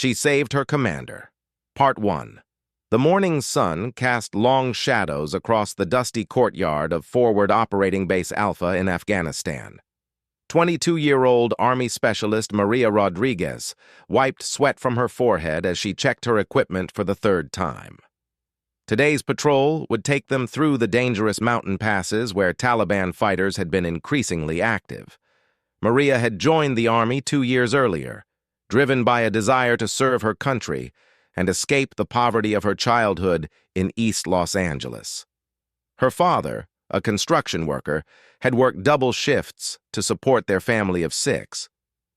She saved her commander. Part 1. The morning sun cast long shadows across the dusty courtyard of Forward Operating Base Alpha in Afghanistan. 22-year-old Army Specialist Maria Rodriguez wiped sweat from her forehead as she checked her equipment for the third time. Today's patrol would take them through the dangerous mountain passes where Taliban fighters had been increasingly active. Maria had joined the Army 2 years earlier, driven by a desire to serve her country and escape the poverty of her childhood in East Los Angeles. Her father, a construction worker, had worked double shifts to support their family of 6.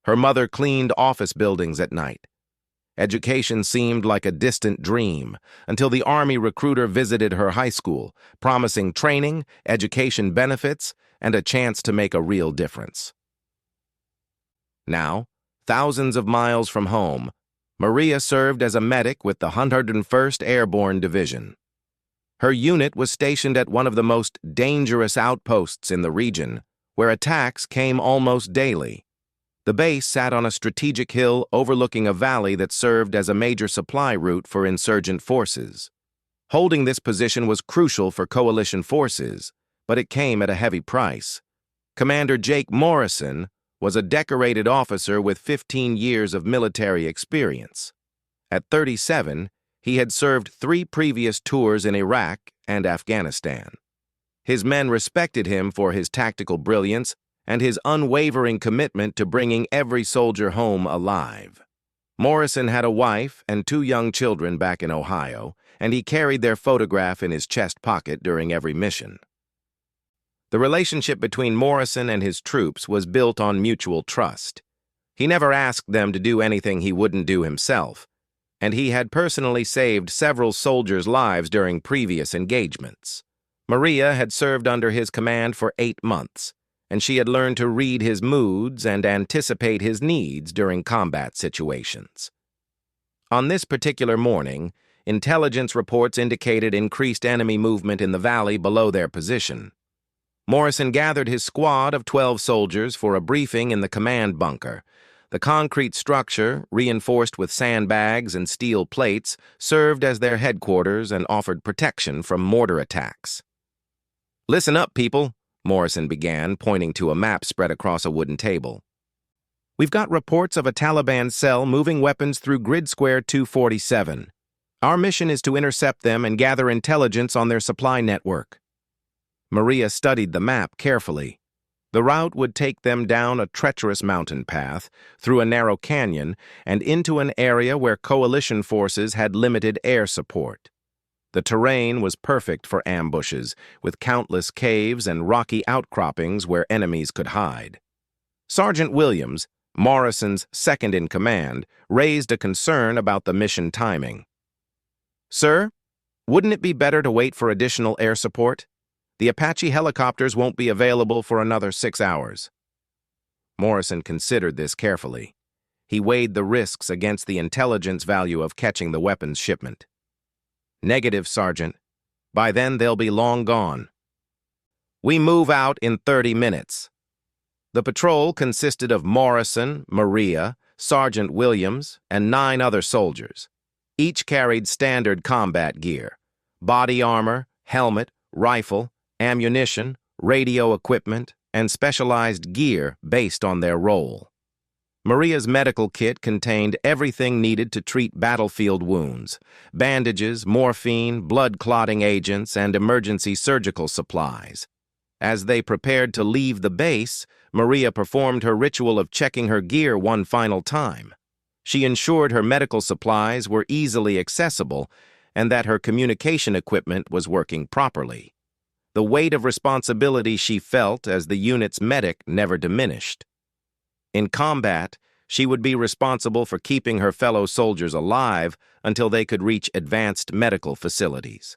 Her mother cleaned office buildings at night. Education seemed like a distant dream until the Army recruiter visited her high school, promising training, education benefits, and a chance to make a real difference. Now, thousands of miles from home, Maria served as a medic with the 101st Airborne Division. Her unit was stationed at one of the most dangerous outposts in the region, where attacks came almost daily. The base sat on a strategic hill overlooking a valley that served as a major supply route for insurgent forces. Holding this position was crucial for coalition forces, but it came at a heavy price. Commander Jake Morrison was a decorated officer with 15 years of military experience. At 37, he had served 3 previous tours in Iraq and Afghanistan. His men respected him for his tactical brilliance and his unwavering commitment to bringing every soldier home alive. Morrison had a wife and 2 young children back in Ohio, and he carried their photograph in his chest pocket during every mission. The relationship between Morrison and his troops was built on mutual trust. He never asked them to do anything he wouldn't do himself, and he had personally saved several soldiers' lives during previous engagements. Maria had served under his command for 8 months, and she had learned to read his moods and anticipate his needs during combat situations. On this particular morning, intelligence reports indicated increased enemy movement in the valley below their position. Morrison gathered his squad of 12 soldiers for a briefing in the command bunker. The concrete structure, reinforced with sandbags and steel plates, served as their headquarters and offered protection from mortar attacks. "Listen up, people," Morrison began, pointing to a map spread across a wooden table. "We've got reports of a Taliban cell moving weapons through Grid Square 247. Our mission is to intercept them and gather intelligence on their supply network." Maria studied the map carefully. The route would take them down a treacherous mountain path, through a narrow canyon, and into an area where coalition forces had limited air support. The terrain was perfect for ambushes, with countless caves and rocky outcroppings where enemies could hide. Sergeant Williams, Morrison's second-in-command, raised a concern about the mission timing. "Sir, wouldn't it be better to wait for additional air support? The Apache helicopters won't be available for another 6 hours." Morrison considered this carefully. He weighed the risks against the intelligence value of catching the weapons shipment. "Negative, Sergeant. By then they'll be long gone. We move out in 30 minutes. The patrol consisted of Morrison, Maria, Sergeant Williams, and 9 other soldiers. Each carried standard combat gear: body armor, helmet, rifle, ammunition, radio equipment, and specialized gear based on their role. Maria's medical kit contained everything needed to treat battlefield wounds: bandages, morphine, blood-clotting agents, and emergency surgical supplies. As they prepared to leave the base, Maria performed her ritual of checking her gear one final time. She ensured her medical supplies were easily accessible and that her communication equipment was working properly. The weight of responsibility she felt as the unit's medic never diminished. In combat, she would be responsible for keeping her fellow soldiers alive until they could reach advanced medical facilities.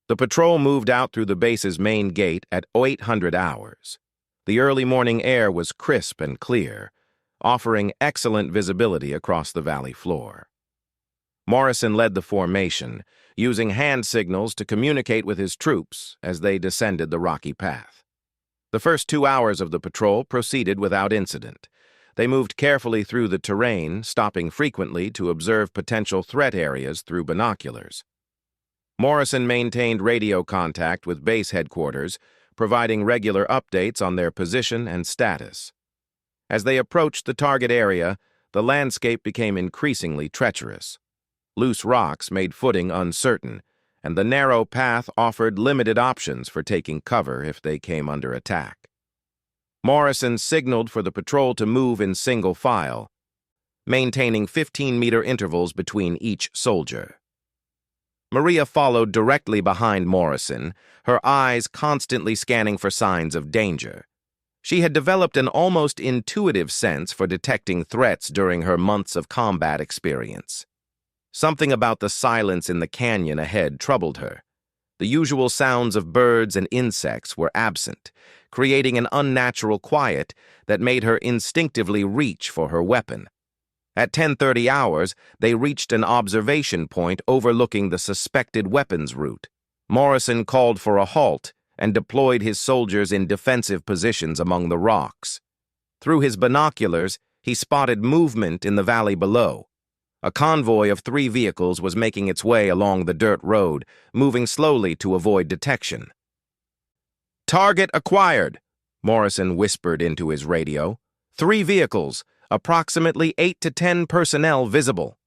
The patrol moved out through the base's main gate at 0800 hours. The early morning air was crisp and clear, offering excellent visibility across the valley floor. Morrison led the formation, using hand signals to communicate with his troops as they descended the rocky path. The first 2 hours of the patrol proceeded without incident. They moved carefully through the terrain, stopping frequently to observe potential threat areas through binoculars. Morrison maintained radio contact with base headquarters, providing regular updates on their position and status. As they approached the target area, the landscape became increasingly treacherous. Loose rocks made footing uncertain, and the narrow path offered limited options for taking cover if they came under attack. Morrison signaled for the patrol to move in single file, maintaining 15-meter intervals between each soldier. Maria followed directly behind Morrison, her eyes constantly scanning for signs of danger. She had developed an almost intuitive sense for detecting threats during her months of combat experience. Something about the silence in the canyon ahead troubled her. The usual sounds of birds and insects were absent, creating an unnatural quiet that made her instinctively reach for her weapon. At 10:30 hours, they reached an observation point overlooking the suspected weapons route. Morrison called for a halt and deployed his soldiers in defensive positions among the rocks. Through his binoculars, he spotted movement in the valley below. A convoy of 3 vehicles was making its way along the dirt road, moving slowly to avoid detection. "Target acquired," Morrison whispered into his radio. 3 vehicles, approximately 8 to 10 personnel visible.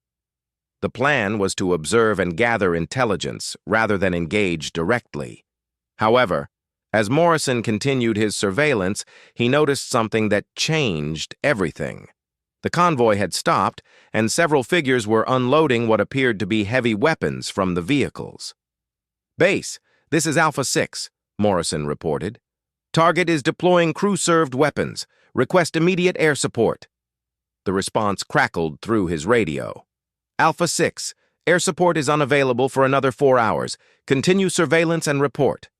The plan was to observe and gather intelligence rather than engage directly. However, as Morrison continued his surveillance, he noticed something that changed everything. The convoy had stopped, and several figures were unloading what appeared to be heavy weapons from the vehicles. "Base, this is Alpha 6, Morrison reported. "Target is deploying crew-served weapons. Request immediate air support." The response crackled through his radio. "Alpha 6, air support is unavailable for another 4 hours. Continue surveillance and report."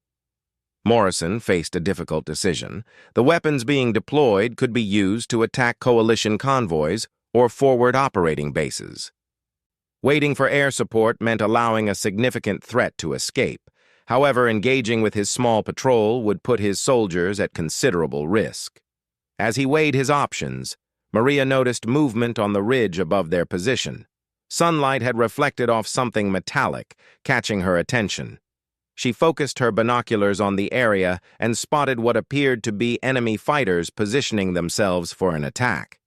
Morrison faced a difficult decision. The weapons being deployed could be used to attack coalition convoys or forward operating bases. Waiting for air support meant allowing a significant threat to escape. However, engaging with his small patrol would put his soldiers at considerable risk. As he weighed his options, Maria noticed movement on the ridge above their position. Sunlight had reflected off something metallic, catching her attention. She focused her binoculars on the area and spotted what appeared to be enemy fighters positioning themselves for an attack.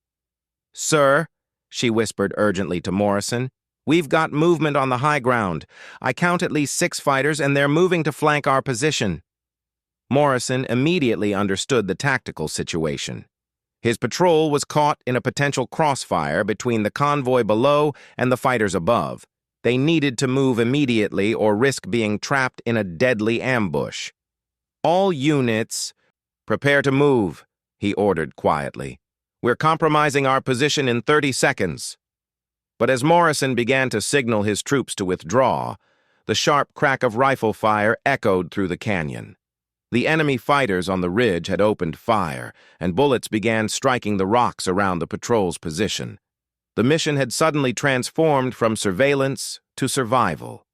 "Sir," she whispered urgently to Morrison, "we've got movement on the high ground. I count at least 6 fighters, and they're moving to flank our position." Morrison immediately understood the tactical situation. His patrol was caught in a potential crossfire between the convoy below and the fighters above. They needed to move immediately or risk being trapped in a deadly ambush. "All units, prepare to move," he ordered quietly. "We're compromising our position in 30 seconds. But as Morrison began to signal his troops to withdraw, the sharp crack of rifle fire echoed through the canyon. The enemy fighters on the ridge had opened fire, and bullets began striking the rocks around the patrol's position. The mission had suddenly transformed from surveillance to survival.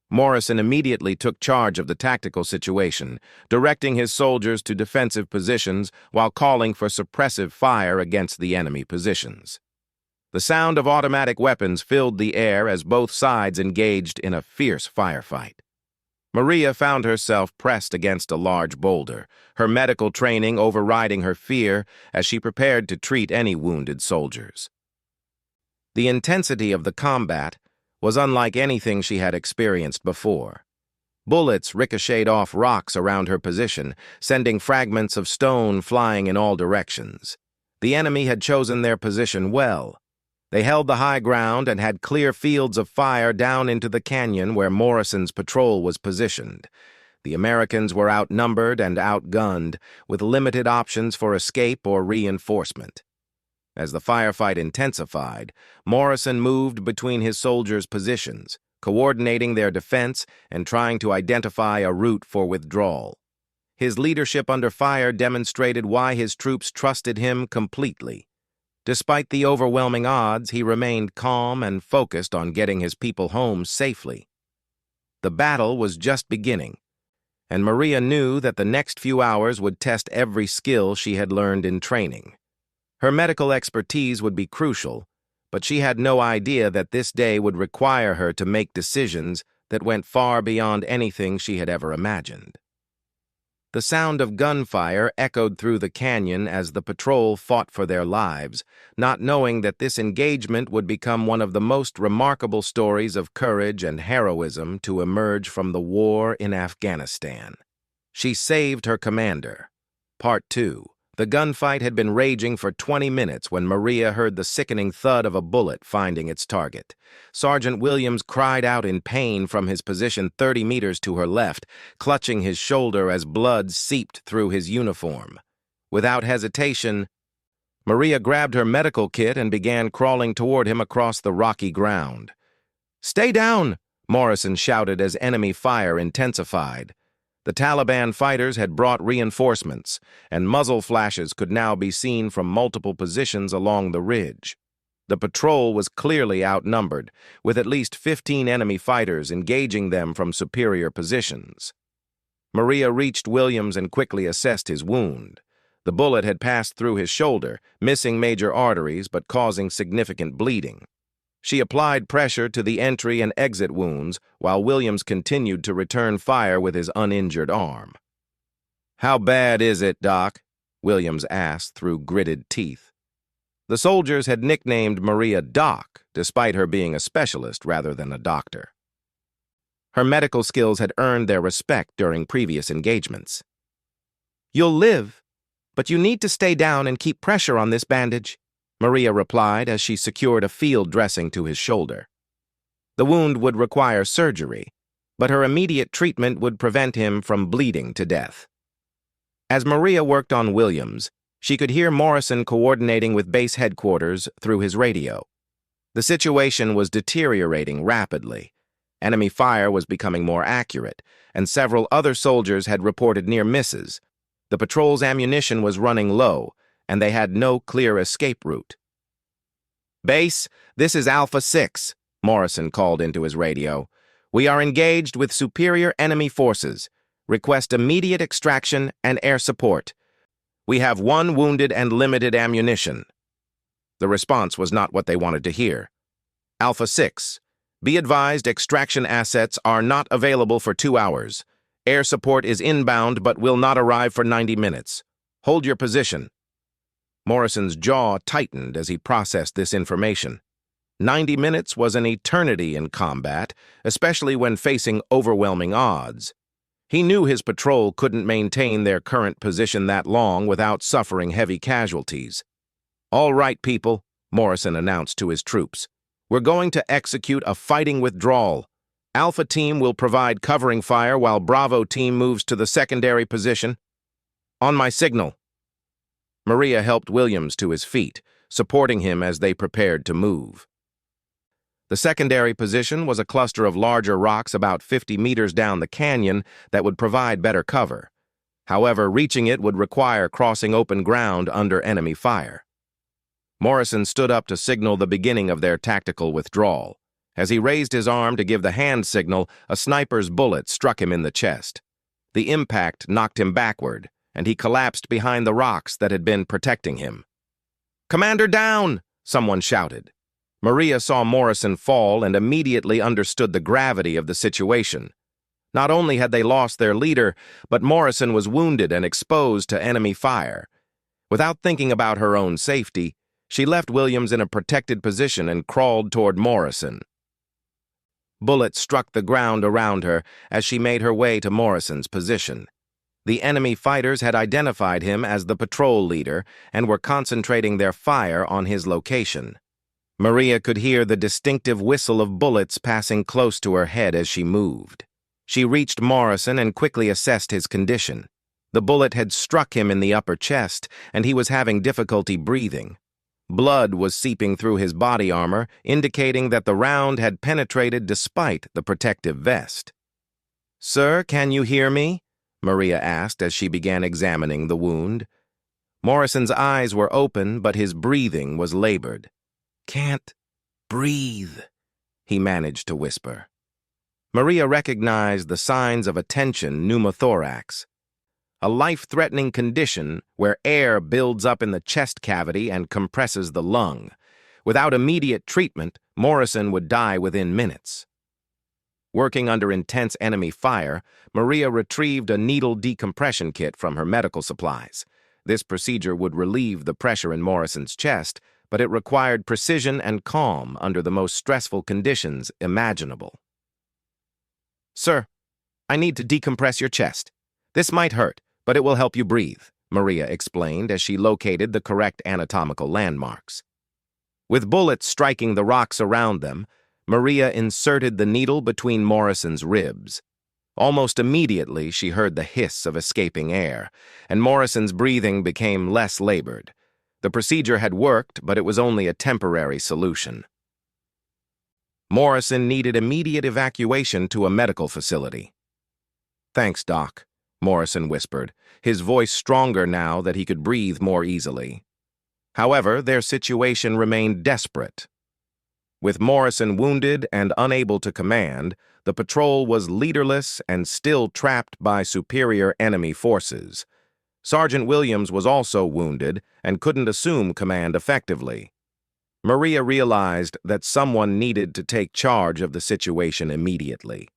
Morrison immediately took charge of the tactical situation, directing his soldiers to defensive positions while calling for suppressive fire against the enemy positions. The sound of automatic weapons filled the air as both sides engaged in a fierce firefight. Maria found herself pressed against a large boulder, her medical training overriding her fear as she prepared to treat any wounded soldiers. The intensity of the combat was unlike anything she had experienced before. Bullets ricocheted off rocks around her position, sending fragments of stone flying in all directions. The enemy had chosen their position well. They held the high ground and had clear fields of fire down into the canyon where Morrison's patrol was positioned. The Americans were outnumbered and outgunned, with limited options for escape or reinforcement. As the firefight intensified, Morrison moved between his soldiers' positions, coordinating their defense and trying to identify a route for withdrawal. His leadership under fire demonstrated why his troops trusted him completely. Despite the overwhelming odds, he remained calm and focused on getting his people home safely. The battle was just beginning, and Maria knew that the next few hours would test every skill she had learned in training. Her medical expertise would be crucial, but she had no idea that this day would require her to make decisions that went far beyond anything she had ever imagined. The sound of gunfire echoed through the canyon as the patrol fought for their lives, not knowing that this engagement would become one of the most remarkable stories of courage and heroism to emerge from the war in Afghanistan. She saved her commander. Part 2. The gunfight had been raging for 20 minutes when Maria heard the sickening thud of a bullet finding its target. Sergeant Williams cried out in pain from his position 30 meters to her left, clutching his shoulder as blood seeped through his uniform. Without hesitation, Maria grabbed her medical kit and began crawling toward him across the rocky ground. "Stay down!" Morrison shouted as enemy fire intensified. The Taliban fighters had brought reinforcements, and muzzle flashes could now be seen from multiple positions along the ridge. The patrol was clearly outnumbered, with at least 15 enemy fighters engaging them from superior positions. Maria reached Williams and quickly assessed his wound. The bullet had passed through his shoulder, missing major arteries but causing significant bleeding. She applied pressure to the entry and exit wounds while Williams continued to return fire with his uninjured arm. "How bad is it, Doc?" Williams asked through gritted teeth. The soldiers had nicknamed Maria Doc, despite her being a specialist rather than a doctor. Her medical skills had earned their respect during previous engagements. "You'll live, but you need to stay down and keep pressure on this bandage," Maria replied as she secured a field dressing to his shoulder. The wound would require surgery, but her immediate treatment would prevent him from bleeding to death. As Maria worked on Williams, she could hear Morrison coordinating with base headquarters through his radio. The situation was deteriorating rapidly. Enemy fire was becoming more accurate, and several other soldiers had reported near misses. The patrol's ammunition was running low, and they had no clear escape route. "Base, this is Alpha 6, Morrison called into his radio. "We are engaged with superior enemy forces. Request immediate extraction and air support. We have 1 wounded and limited ammunition." The response was not what they wanted to hear. "Alpha 6, be advised extraction assets are not available for 2 hours. Air support is inbound but will not arrive for 90 minutes. Hold your position." Morrison's jaw tightened as he processed this information. 90 minutes was an eternity in combat, especially when facing overwhelming odds. He knew his patrol couldn't maintain their current position that long without suffering heavy casualties. "All right, people," Morrison announced to his troops. "We're going to execute a fighting withdrawal. Alpha Team will provide covering fire while Bravo Team moves to the secondary position. On my signal." Maria helped Williams to his feet, supporting him as they prepared to move. The secondary position was a cluster of larger rocks about 50 meters down the canyon that would provide better cover. However, reaching it would require crossing open ground under enemy fire. Morrison stood up to signal the beginning of their tactical withdrawal. As he raised his arm to give the hand signal, a sniper's bullet struck him in the chest. The impact knocked him backward, and he collapsed behind the rocks that had been protecting him. "Commander down!" someone shouted. Maria saw Morrison fall and immediately understood the gravity of the situation. Not only had they lost their leader, but Morrison was wounded and exposed to enemy fire. Without thinking about her own safety, she left Williams in a protected position and crawled toward Morrison. Bullets struck the ground around her as she made her way to Morrison's position. The enemy fighters had identified him as the patrol leader and were concentrating their fire on his location. Maria could hear the distinctive whistle of bullets passing close to her head as she moved. She reached Morrison and quickly assessed his condition. The bullet had struck him in the upper chest, and he was having difficulty breathing. Blood was seeping through his body armor, indicating that the round had penetrated despite the protective vest. "Sir, can you hear me?" Maria asked as she began examining the wound. Morrison's eyes were open, but his breathing was labored. "Can't breathe," he managed to whisper. Maria recognized the signs of a tension pneumothorax. a life-threatening condition where air builds up in the chest cavity and compresses the lung. Without immediate treatment, Morrison would die within minutes. Working under intense enemy fire, Maria retrieved a needle decompression kit from her medical supplies. This procedure would relieve the pressure in Morrison's chest, but it required precision and calm under the most stressful conditions imaginable. "Sir, I need to decompress your chest. This might hurt, but it will help you breathe," Maria explained as she located the correct anatomical landmarks. With bullets striking the rocks around them, Maria inserted the needle between Morrison's ribs. Almost immediately, she heard the hiss of escaping air, and Morrison's breathing became less labored. The procedure had worked, but it was only a temporary solution. Morrison needed immediate evacuation to a medical facility. "Thanks, Doc," Morrison whispered, his voice stronger now that he could breathe more easily. However, their situation remained desperate. With Morrison wounded and unable to command, the patrol was leaderless and still trapped by superior enemy forces. Sergeant Williams was also wounded and couldn't assume command effectively. Maria realized that someone needed to take charge of the situation immediately.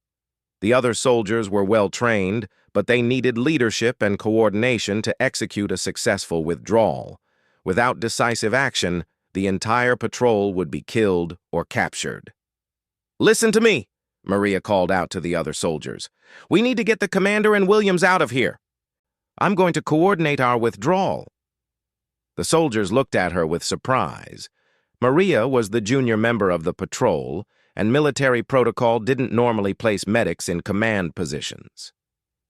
The other soldiers were well trained, but they needed leadership and coordination to execute a successful withdrawal. Without decisive action, the entire patrol would be killed or captured. "Listen to me," Maria called out to the other soldiers. "We need to get the commander and Williams out of here. I'm going to coordinate our withdrawal." The soldiers looked at her with surprise. Maria was the junior member of the patrol, and military protocol didn't normally place medics in command positions.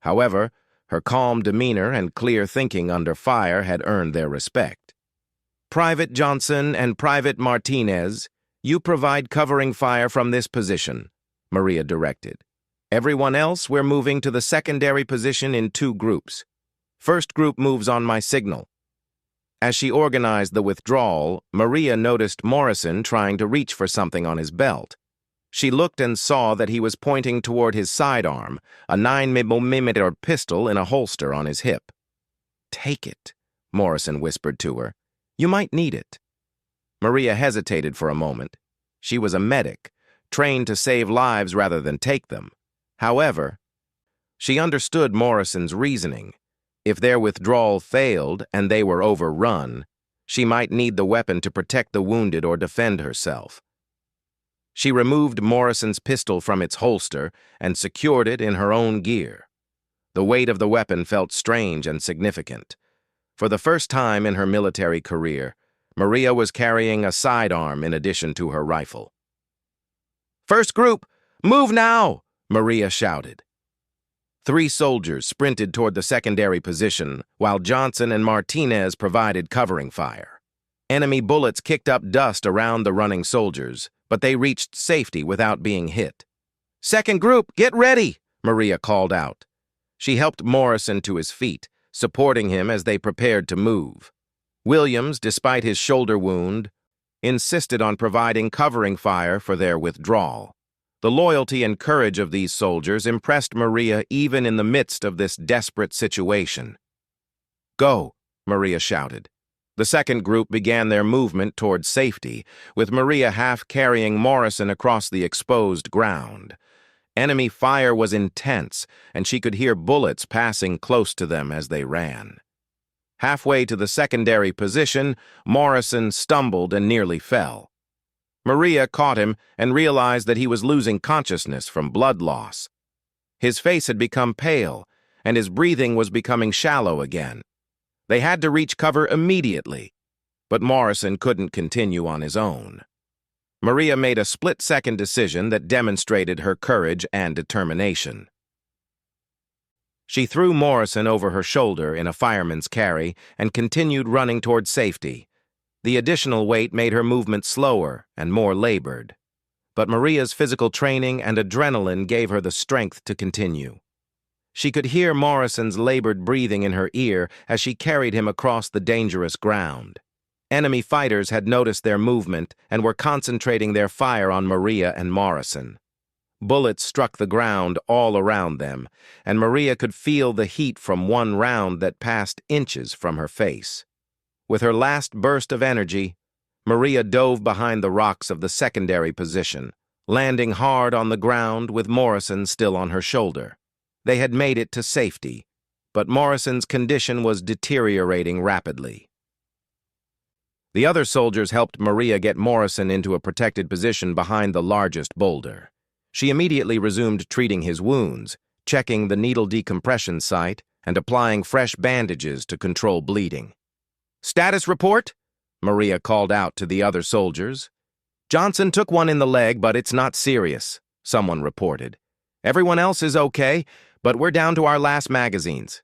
However, her calm demeanor and clear thinking under fire had earned their respect. "Private Johnson and Private Martinez, you provide covering fire from this position," Maria directed. "Everyone else, we're moving to the secondary position in 2 groups. First group moves on my signal." As she organized the withdrawal, Maria noticed Morrison trying to reach for something on his belt. She looked and saw that he was pointing toward his sidearm, a 9mm pistol in a holster on his hip. "Take it," Morrison whispered to her. "You might need it." Maria hesitated for a moment. She was a medic, trained to save lives rather than take them. However, she understood Morrison's reasoning. If their withdrawal failed and they were overrun, she might need the weapon to protect the wounded or defend herself. She removed Morrison's pistol from its holster and secured it in her own gear. The weight of the weapon felt strange and significant. For the first time in her military career, Maria was carrying a sidearm in addition to her rifle. "First group, move now!" Maria shouted. 3 soldiers sprinted toward the secondary position, while Johnson and Martinez provided covering fire. Enemy bullets kicked up dust around the running soldiers, but they reached safety without being hit. "Second group, get ready!" Maria called out. She helped Morrison to his feet, supporting him as they prepared to move. Williams, despite his shoulder wound, insisted on providing covering fire for their withdrawal. The loyalty and courage of these soldiers impressed Maria even in the midst of this desperate situation. "Go," Maria shouted. The second group began their movement toward safety, with Maria half carrying Morrison across the exposed ground. Enemy fire was intense, and she could hear bullets passing close to them as they ran. Halfway to the secondary position, Morrison stumbled and nearly fell. Maria caught him and realized that he was losing consciousness from blood loss. His face had become pale, and his breathing was becoming shallow again. They had to reach cover immediately, but Morrison couldn't continue on his own. Maria made a split-second decision that demonstrated her courage and determination. She threw Morrison over her shoulder in a fireman's carry and continued running toward safety. The additional weight made her movement slower and more labored, but Maria's physical training and adrenaline gave her the strength to continue. She could hear Morrison's labored breathing in her ear as she carried him across the dangerous ground. Enemy fighters had noticed their movement and were concentrating their fire on Maria and Morrison. Bullets struck the ground all around them, and Maria could feel the heat from one round that passed inches from her face. With her last burst of energy, Maria dove behind the rocks of the secondary position, landing hard on the ground with Morrison still on her shoulder. They had made it to safety, but Morrison's condition was deteriorating rapidly. The other soldiers helped Maria get Morrison into a protected position behind the largest boulder. She immediately resumed treating his wounds, checking the needle decompression site and applying fresh bandages to control bleeding. "Status report?" Maria called out to the other soldiers. "Johnson took one in the leg, but it's not serious," someone reported. "Everyone else is okay, but we're down to our last magazines."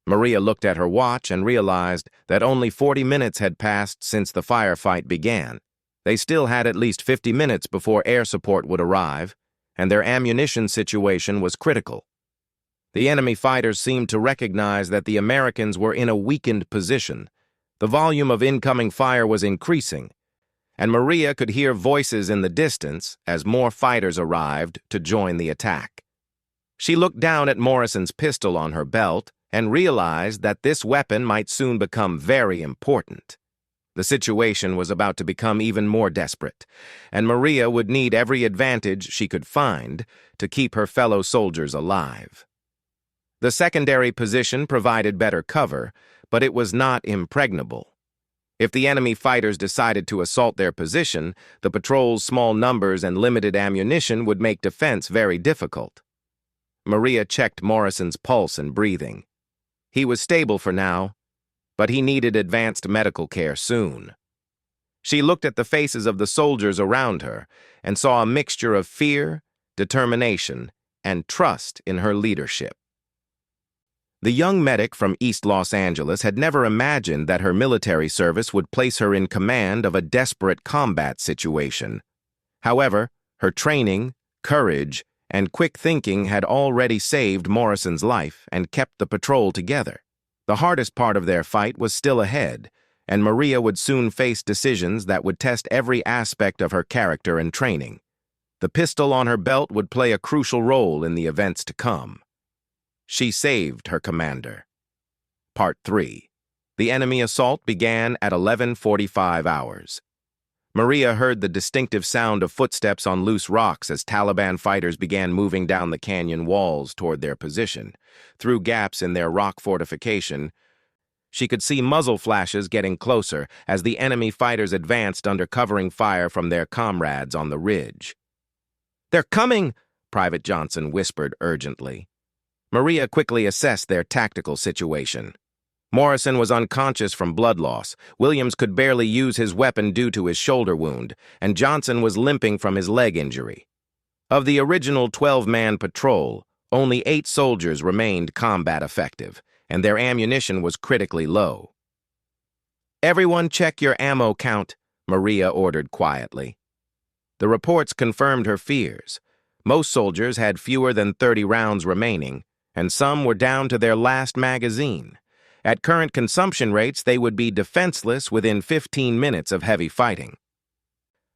Maria looked at her watch and realized that only 40 minutes had passed since the firefight began. They still had at least 50 minutes before air support would arrive, and their ammunition situation was critical. The enemy fighters seemed to recognize that the Americans were in a weakened position. The volume of incoming fire was increasing, and Maria could hear voices in the distance as more fighters arrived to join the attack. She looked down at Morrison's pistol on her belt and realized that this weapon might soon become very important. The situation was about to become even more desperate, and Maria would need every advantage she could find to keep her fellow soldiers alive. The secondary position provided better cover, but it was not impregnable. If the enemy fighters decided to assault their position, the patrol's small numbers and limited ammunition would make defense very difficult. Maria checked Morrison's pulse and breathing. He was stable for now, but he needed advanced medical care soon. She looked at the faces of the soldiers around her and saw a mixture of fear, determination, and trust in her leadership. The young medic from East Los Angeles had never imagined that her military service would place her in command of a desperate combat situation. However, her training, courage, and quick thinking had already saved Morrison's life and kept the patrol together. The hardest part of their fight was still ahead, and Maria would soon face decisions that would test every aspect of her character and training. The pistol on her belt would play a crucial role in the events to come. She saved her commander. Part 3. The enemy assault began at 11:45 hours. Maria heard the distinctive sound of footsteps on loose rocks as Taliban fighters began moving down the canyon walls toward their position. Through gaps in their rock fortification, she could see muzzle flashes getting closer as the enemy fighters advanced under covering fire from their comrades on the ridge. "They're coming!" Private Johnson whispered urgently. Maria quickly assessed their tactical situation. Morrison was unconscious from blood loss, Williams could barely use his weapon due to his shoulder wound, and Johnson was limping from his leg injury. Of the original 12-man patrol, only 8 soldiers remained combat effective, and their ammunition was critically low. "Everyone check your ammo count," Maria ordered quietly. The reports confirmed her fears. Most soldiers had fewer than 30 rounds remaining, and some were down to their last magazine. At current consumption rates, they would be defenseless within 15 minutes of heavy fighting.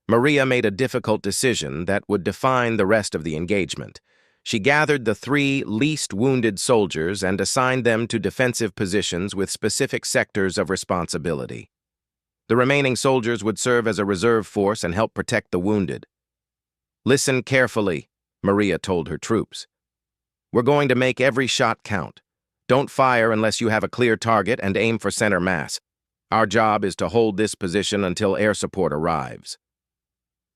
Maria made a difficult decision that would define the rest of the engagement. She gathered the 3 least wounded soldiers and assigned them to defensive positions with specific sectors of responsibility. The remaining soldiers would serve as a reserve force and help protect the wounded. "Listen carefully," Maria told her troops. "We're going to make every shot count. Don't fire unless you have a clear target and aim for center mass. Our job is to hold this position until air support arrives."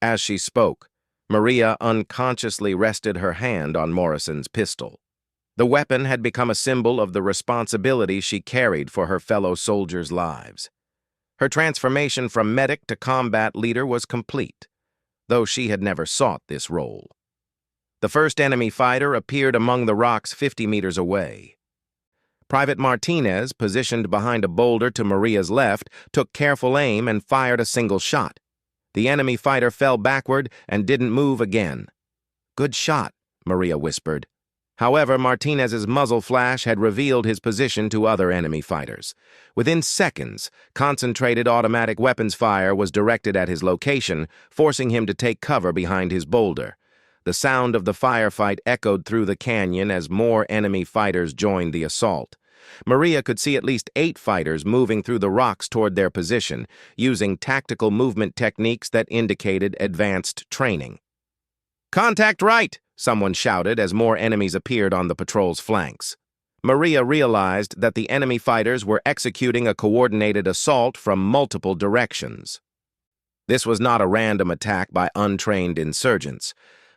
As she spoke, Maria unconsciously rested her hand on Morrison's pistol. The weapon had become a symbol of the responsibility she carried for her fellow soldiers' lives. Her transformation from medic to combat leader was complete, though she had never sought this role. The first enemy fighter appeared among the rocks 50 meters away. Private Martinez, positioned behind a boulder to Maria's left, took careful aim and fired a single shot. The enemy fighter fell backward and didn't move again. "Good shot," Maria whispered. However, Martinez's muzzle flash had revealed his position to other enemy fighters. Within seconds, concentrated automatic weapons fire was directed at his location, forcing him to take cover behind his boulder. The sound of the firefight echoed through the canyon as more enemy fighters joined the assault. Maria could see at least 8 fighters moving through the rocks toward their position, using tactical movement techniques that indicated advanced training. "Contact right!" someone shouted as more enemies appeared on the patrol's flanks. Maria realized that the enemy fighters were executing a coordinated assault from multiple directions. This was not a random attack by untrained insurgents,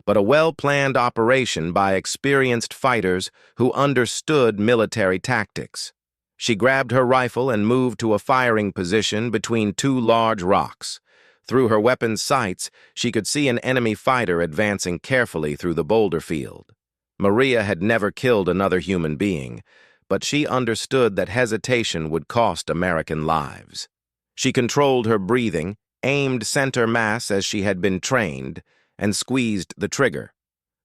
but a well-planned operation by experienced fighters who understood military tactics. She grabbed her rifle and moved to a firing position between 2 large rocks. Through her weapon's sights, she could see an enemy fighter advancing carefully through the boulder field. Maria had never killed another human being, but she understood that hesitation would cost American lives. She controlled her breathing, aimed center mass as she had been trained, and squeezed the trigger.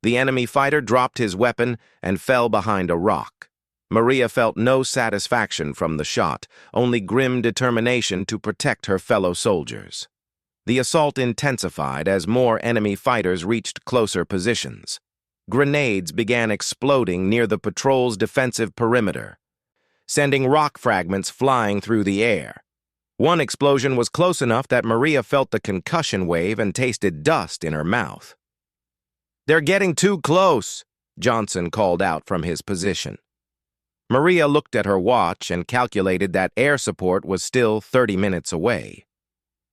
The enemy fighter dropped his weapon and fell behind a rock. Maria felt no satisfaction from the shot, only grim determination to protect her fellow soldiers. The assault intensified as more enemy fighters reached closer positions. Grenades began exploding near the patrol's defensive perimeter, sending rock fragments flying through the air. One explosion was close enough that Maria felt the concussion wave and tasted dust in her mouth. "They're getting too close," Johnson called out from his position. Maria looked at her watch and calculated that air support was still 30 minutes away.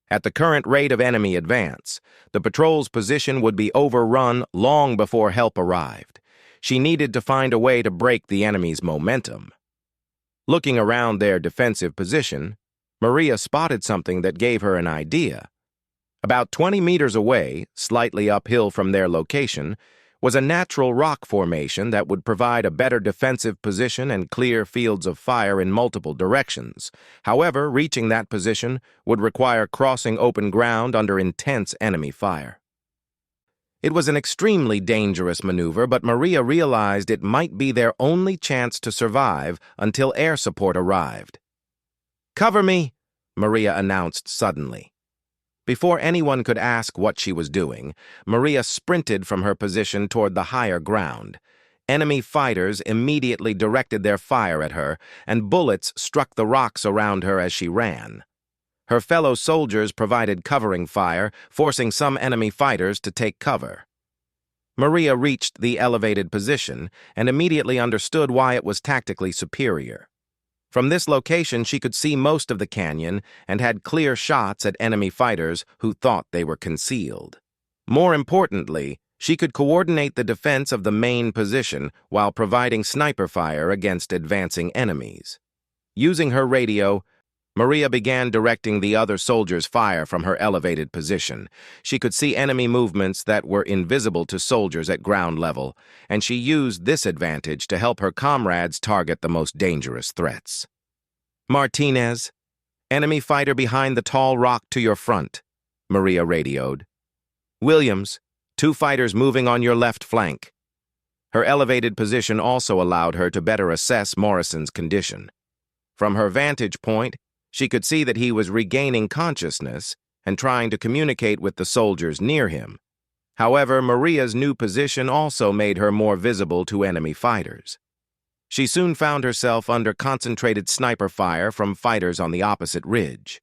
At the current rate of enemy advance, the patrol's position would be overrun long before help arrived. She needed to find a way to break the enemy's momentum. Looking around their defensive position, Maria spotted something that gave her an idea. About 20 meters away, slightly uphill from their location, was a natural rock formation that would provide a better defensive position and clear fields of fire in multiple directions. However, reaching that position would require crossing open ground under intense enemy fire. It was an extremely dangerous maneuver, but Maria realized it might be their only chance to survive until air support arrived. "Cover me," Maria announced suddenly. Before anyone could ask what she was doing, Maria sprinted from her position toward the higher ground. Enemy fighters immediately directed their fire at her, and bullets struck the rocks around her as she ran. Her fellow soldiers provided covering fire, forcing some enemy fighters to take cover. Maria reached the elevated position and immediately understood why it was tactically superior. From this location, she could see most of the canyon and had clear shots at enemy fighters who thought they were concealed. More importantly, she could coordinate the defense of the main position while providing sniper fire against advancing enemies. Using her radio, Maria began directing the other soldiers' fire from her elevated position. She could see enemy movements that were invisible to soldiers at ground level, and she used this advantage to help her comrades target the most dangerous threats. "Martinez, enemy fighter behind the tall rock to your front," Maria radioed. "Williams, 2 fighters moving on your left flank." Her elevated position also allowed her to better assess Morrison's condition. From her vantage point, she could see that he was regaining consciousness and trying to communicate with the soldiers near him. However, Maria's new position also made her more visible to enemy fighters. She soon found herself under concentrated sniper fire from fighters on the opposite ridge.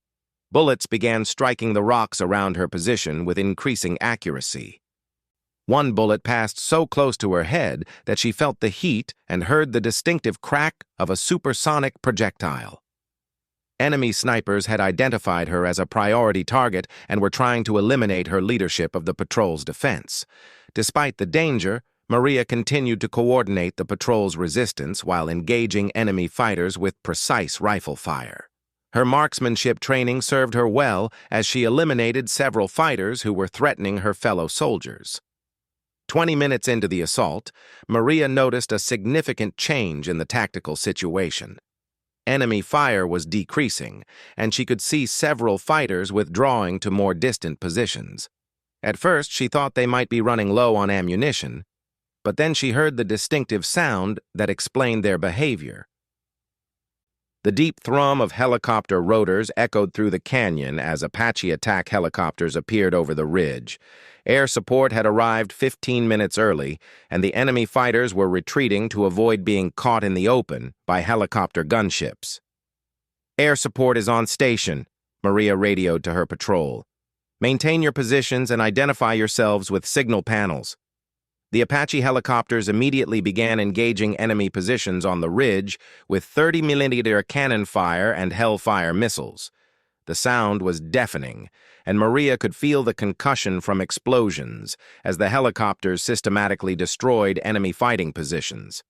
Bullets began striking the rocks around her position with increasing accuracy. One bullet passed so close to her head that she felt the heat and heard the distinctive crack of a supersonic projectile. Enemy snipers had identified her as a priority target and were trying to eliminate her leadership of the patrol's defense. Despite the danger, Maria continued to coordinate the patrol's resistance while engaging enemy fighters with precise rifle fire. Her marksmanship training served her well as she eliminated several fighters who were threatening her fellow soldiers. 20 minutes into the assault, Maria noticed a significant change in the tactical situation. Enemy fire was decreasing, and she could see several fighters withdrawing to more distant positions. At first, she thought they might be running low on ammunition, but then she heard the distinctive sound that explained their behavior. The deep thrum of helicopter rotors echoed through the canyon as Apache attack helicopters appeared over the ridge. Air support had arrived 15 minutes early, and the enemy fighters were retreating to avoid being caught in the open by helicopter gunships. "Air support is on station," Maria radioed to her patrol. "Maintain your positions and identify yourselves with signal panels." The Apache helicopters immediately began engaging enemy positions on the ridge with 30mm cannon fire and Hellfire missiles. The sound was deafening, and Maria could feel the concussion from explosions as the helicopters systematically destroyed enemy fighting positions.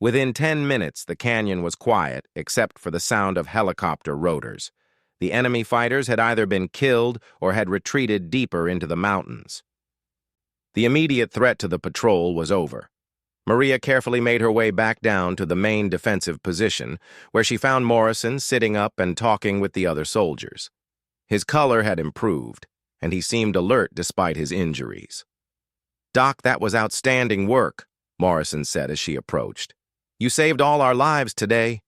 Within 10 minutes, the canyon was quiet, except for the sound of helicopter rotors. The enemy fighters had either been killed or had retreated deeper into the mountains. The immediate threat to the patrol was over. Maria carefully made her way back down to the main defensive position, where she found Morrison sitting up and talking with the other soldiers. His color had improved, and he seemed alert despite his injuries. "Doc, that was outstanding work," Morrison said as she approached. "You saved all our lives today."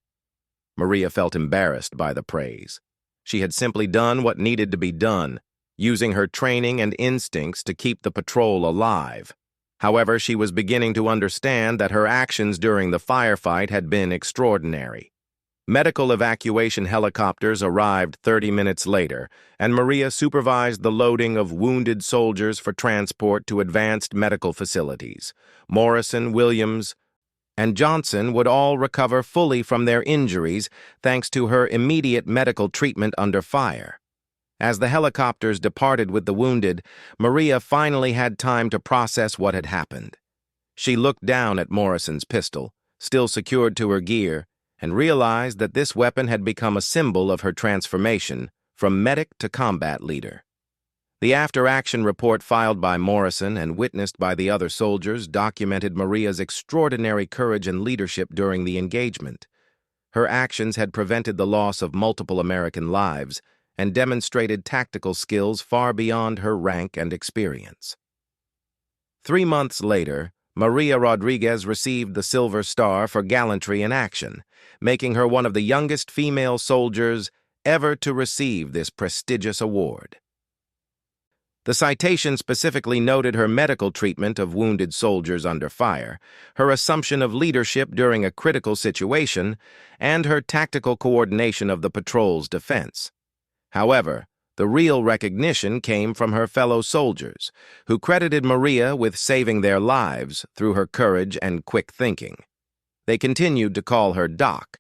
Maria felt embarrassed by the praise. She had simply done what needed to be done, using her training and instincts to keep the patrol alive. However, she was beginning to understand that her actions during the firefight had been extraordinary. Medical evacuation helicopters arrived 30 minutes later, and Maria supervised the loading of wounded soldiers for transport to advanced medical facilities. Morrison, Williams, and Johnson would all recover fully from their injuries thanks to her immediate medical treatment under fire. As the helicopters departed with the wounded, Maria finally had time to process what had happened. She looked down at Morrison's pistol, still secured to her gear, and realized that this weapon had become a symbol of her transformation from medic to combat leader. The after-action report filed by Morrison and witnessed by the other soldiers documented Maria's extraordinary courage and leadership during the engagement. Her actions had prevented the loss of multiple American lives and demonstrated tactical skills far beyond her rank and experience. 3 months later, Maria Rodriguez received the Silver Star for gallantry in action, making her one of the youngest female soldiers ever to receive this prestigious award. The citation specifically noted her medical treatment of wounded soldiers under fire, her assumption of leadership during a critical situation, and her tactical coordination of the patrol's defense. However, the real recognition came from her fellow soldiers, who credited Maria with saving their lives through her courage and quick thinking. They continued to call her Doc,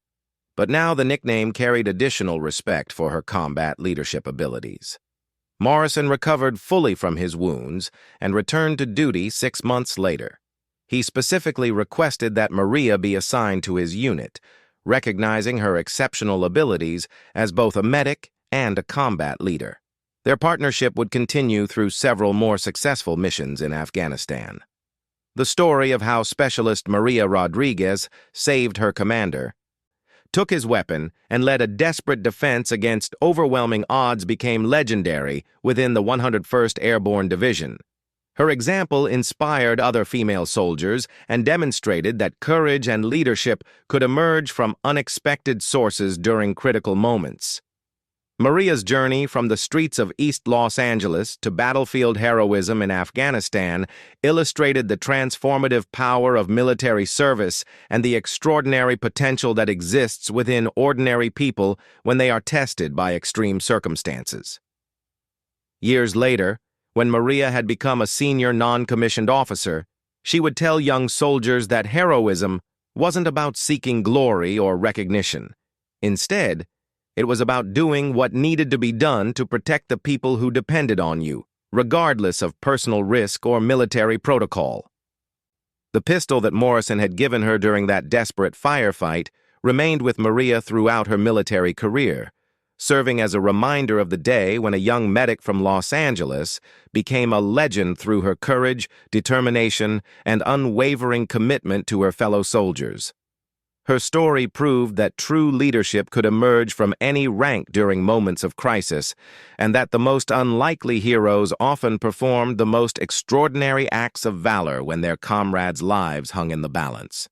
but now the nickname carried additional respect for her combat leadership abilities. Morrison recovered fully from his wounds and returned to duty 6 months later. He specifically requested that Maria be assigned to his unit, recognizing her exceptional abilities as both a medic and a combat leader. Their partnership would continue through several more successful missions in Afghanistan. The story of how Specialist Maria Rodriguez saved her commander, took his weapon, and led a desperate defense against overwhelming odds became legendary within the 101st Airborne Division. Her example inspired other female soldiers and demonstrated that courage and leadership could emerge from unexpected sources during critical moments. Maria's journey from the streets of East Los Angeles to battlefield heroism in Afghanistan illustrated the transformative power of military service and the extraordinary potential that exists within ordinary people when they are tested by extreme circumstances. Years later, when Maria had become a senior non-commissioned officer, she would tell young soldiers that heroism wasn't about seeking glory or recognition. Instead, it was about doing what needed to be done to protect the people who depended on you, regardless of personal risk or military protocol. The pistol that Morrison had given her during that desperate firefight remained with Maria throughout her military career, serving as a reminder of the day when a young medic from Los Angeles became a legend through her courage, determination, and unwavering commitment to her fellow soldiers. Her story proved that true leadership could emerge from any rank during moments of crisis, and that the most unlikely heroes often performed the most extraordinary acts of valor when their comrades' lives hung in the balance.